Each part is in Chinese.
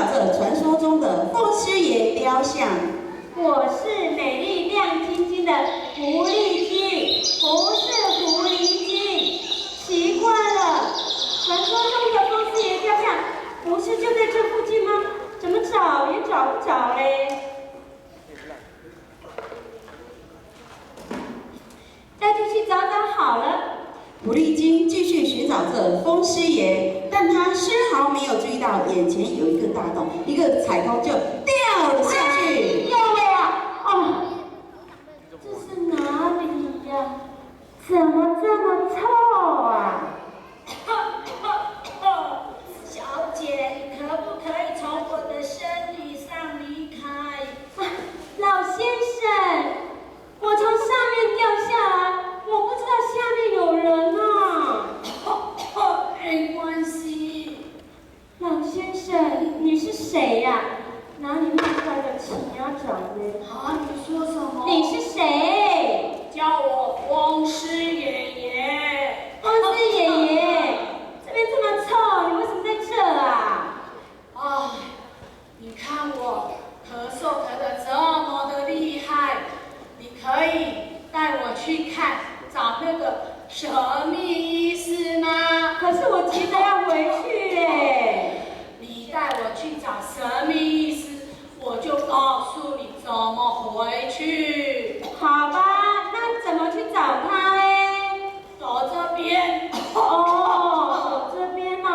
找这传说中的风师爷雕像。我是美丽亮晶晶的狐狸精，不是狐狸精。奇怪了，传说中的风师爷雕像不是就在这附近吗？怎么找也找不着嘞？那就去找找好了。狐狸精继续寻找着风师爷，但他丝毫没有注意到眼前有一个大洞，一个踩空就掉了下去。有啊！哦，这是哪里呀？怎么这么臭啊？小姐，你可不可以从我的身体上离开？老先生，我从上面掉下来，我不知道下面有人啊。没关系。老先生，你是谁呀？哪里冒出来的奇丫长呢？啊，你说什么？你是谁？叫我风师爷爷。风师爷爷，这边这么臭，你为什么在这啊？唉，你看我咳嗽咳得这么的厉害，你可以带我去看找那个神秘医师吗？可是我急着要回去嘞。你带我去找神秘医师，我就告诉你怎么回去。好吧，那怎么去找他嘞？走这边。哦，走这边哦。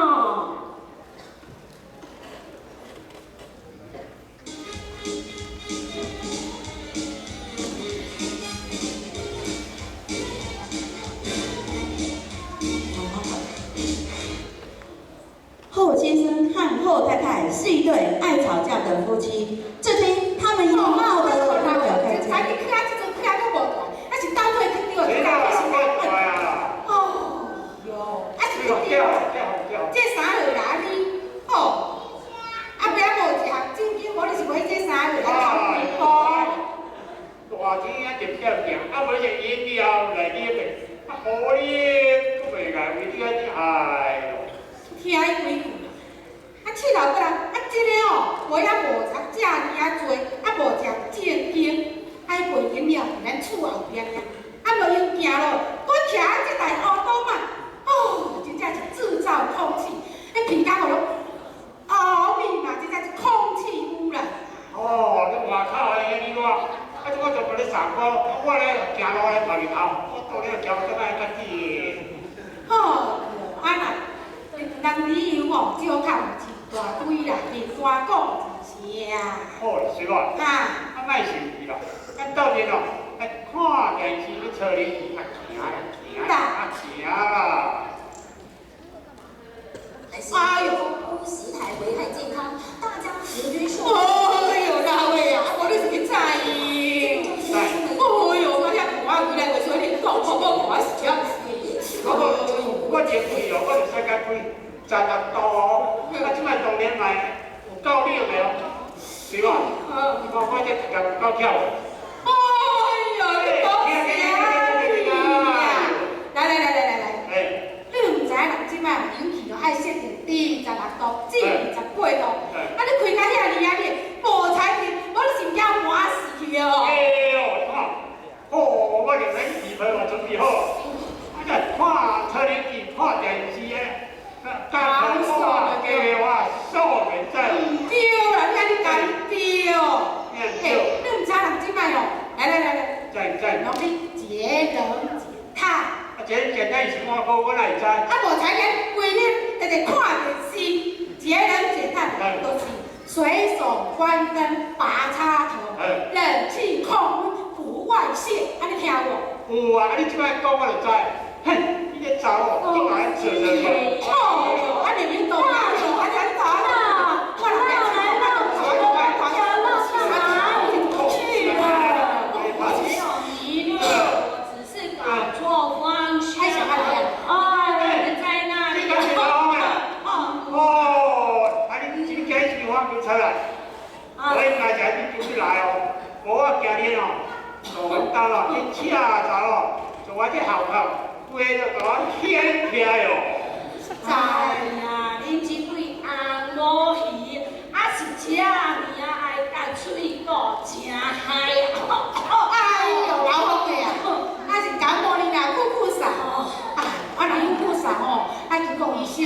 后先生和后太太是一对爱吵架的夫妻。这天，他们又闹得不可开交。这啥落来哩？哦，后壁无一项正经，我就是买这啥落来头皮包。大钱啊，就漂亮，啊，无只饮料来啉的，啊，好哩，都袂来为你安尼哎哟。听伊几句，啊，七老过来，啊，这个哦，我也无食遮尔啊多，啊，无食正经，爱卖饮料伫咱厝后边啊，啊，无用行咯，我徛喺这台乌冬嘛，哦，真正是制造空气，迄鼻甲互拢后面嘛，真正是空气污染。哦，你外口的安尼我，啊，这我就无咧上课，我咧行路咧头日头，我到咧桥怎爱较紧。哦，啊那，人旅游哦，少看一大堆啦，是大讲一下。好，是吧？啊，啊，莫生气啦，啊，到面哦，看电视咧找你，啊，行啦，行啦，啊，行啦。哎呦，呼吸台危害健康，大家持续受。哎呦，哪位啊？我你是去知？哎呦，我遐看回来，为什么你讲我看是这样子？我这开哦，我就世界开16度哦，啊，即摆当年来有够冷的哦，是吧？你看我这大家有够巧。哎呦，你讲啥？来，你唔知人即摆冷气就爱设定26度至28度，啊，你开到遐尼啊，你无彩电，我你是要满死去哦。哎呦，看，好，我连冷气都我准备好，啊，再看车冷气、看电视的，干我计划数袂使。对啦，遐你讲对哦。嘿，你唔知人即摆哦，来，在，拢你节能减碳。啊，这简单是看过，我哪会知？啊，无彩电，规日直直看电视，节能减碳，就是随手关灯、拔插头，冷气控温不外泄，安尼听无？有啊，你即摆讲我就知。嘿，你这查某，你来做做看。哦哟，啊，你动啊，啊，咱查啦，我来查，去了。没有迷路，我只是搞错方向。还想要来啊？哦，你们在那里。哦，啊，你真假是我没出来，我应该是你就是来哦，我今日哦，做完单咯，你请查咯，做我这后头，规就甲我掀起哦。在呀，恁这对红毛鱼，啊是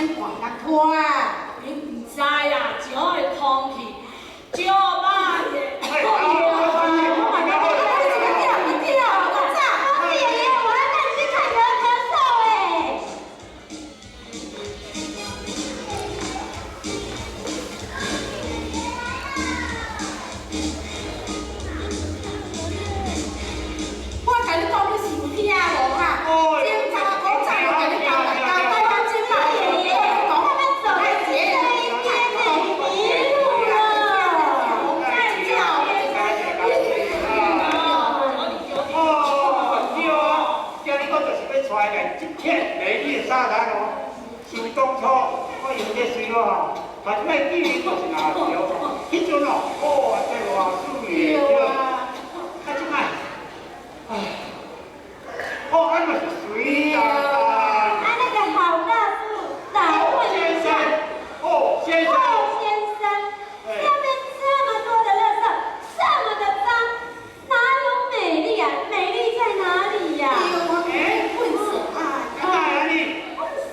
免换人拖啊！你唔知啊，只会空气，就把嘢。沙滩哦，想当初我用这水哦，把这个记忆就是拿掉，迄阵哦，哇，这偌水的，对啊，即摆，唉，哦，安嘛是水啊。啊，那个好大树，哪位先生？哦，先生。哦，先生，下面这么多的垃圾，这么的脏，哪有美丽啊？美丽在哪里呀？哎，混死啊！干嘛呀你？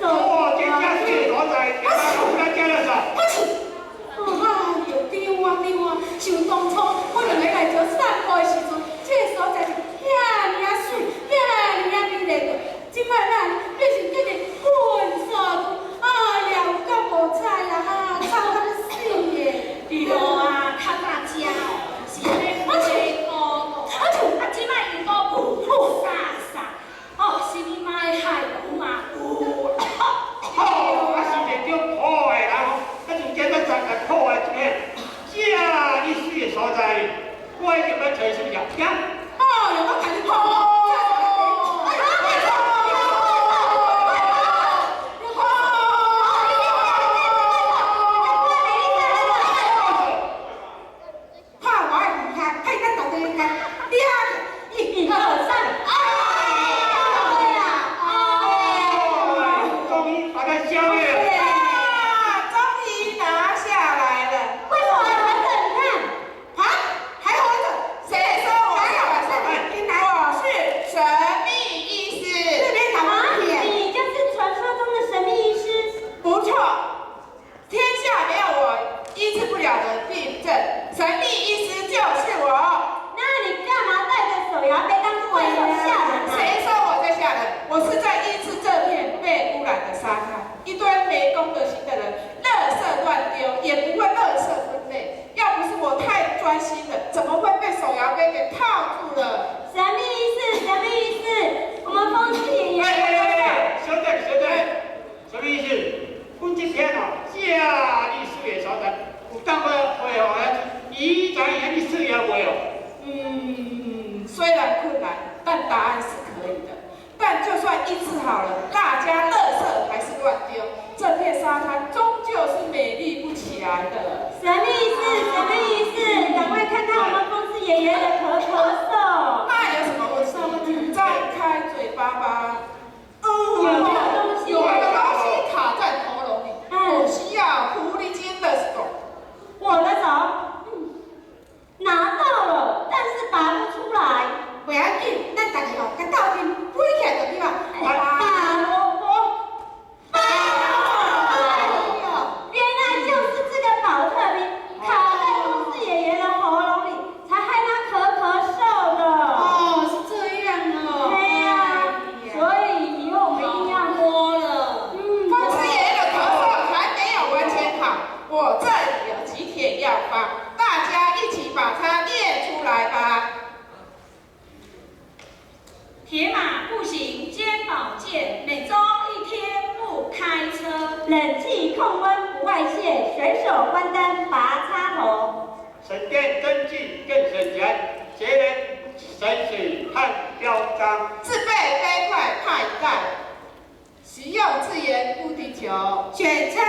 哦，这家水所在，你把我们家了啥？哎呦，丢啊丢啊！想当初我两个来做散步的时阵，这个所在是遐尔水，遐尔美丽个。即摆咱变成这个混沙土，哎呀，有够无彩啦！啊，臭到要死耶！对啊，较早食哦，是迄个灰姑姑，啊，即摆伊个雾雾沙沙，哦，是你妈的害苦嘛有。哦，啊是这种破的啦吼，啊就简单咱个破的一个，这你水的所在，我一定要找什么药？哦，有我甲你破。虽然困难，但答案是可以的。但就算医治好了，大家垃圾还是乱丢，这片沙滩终究是美丽不起来的。什么意思？什么意思？赶快看看我们公司爷爷的咳嗽。那有什么问题？张开嘴巴吧。有没有东西？有个东西卡在喉咙里，我需要狐狸精的手。我的手，拿到了，但是拔不出来。不要紧，咱大家哦，甲斗阵飞起来就对了。拔萝卜，拔萝卜，原来就是这个保特瓶卡在公司爷爷的喉咙里，才害他咳嗽的。哦，是这样哦。对呀，所以以后我们一定要摸了。公司爷爷的咳嗽还没有完全好，我这里有几帖药方，大家一起把它念出来吧。铁马步行兼保健，每周1天不开车。冷气控温不外泄，随手关灯拔插头。省电增进更省钱，节能省水看标章。自备飞快派带，实用自研不地球，选车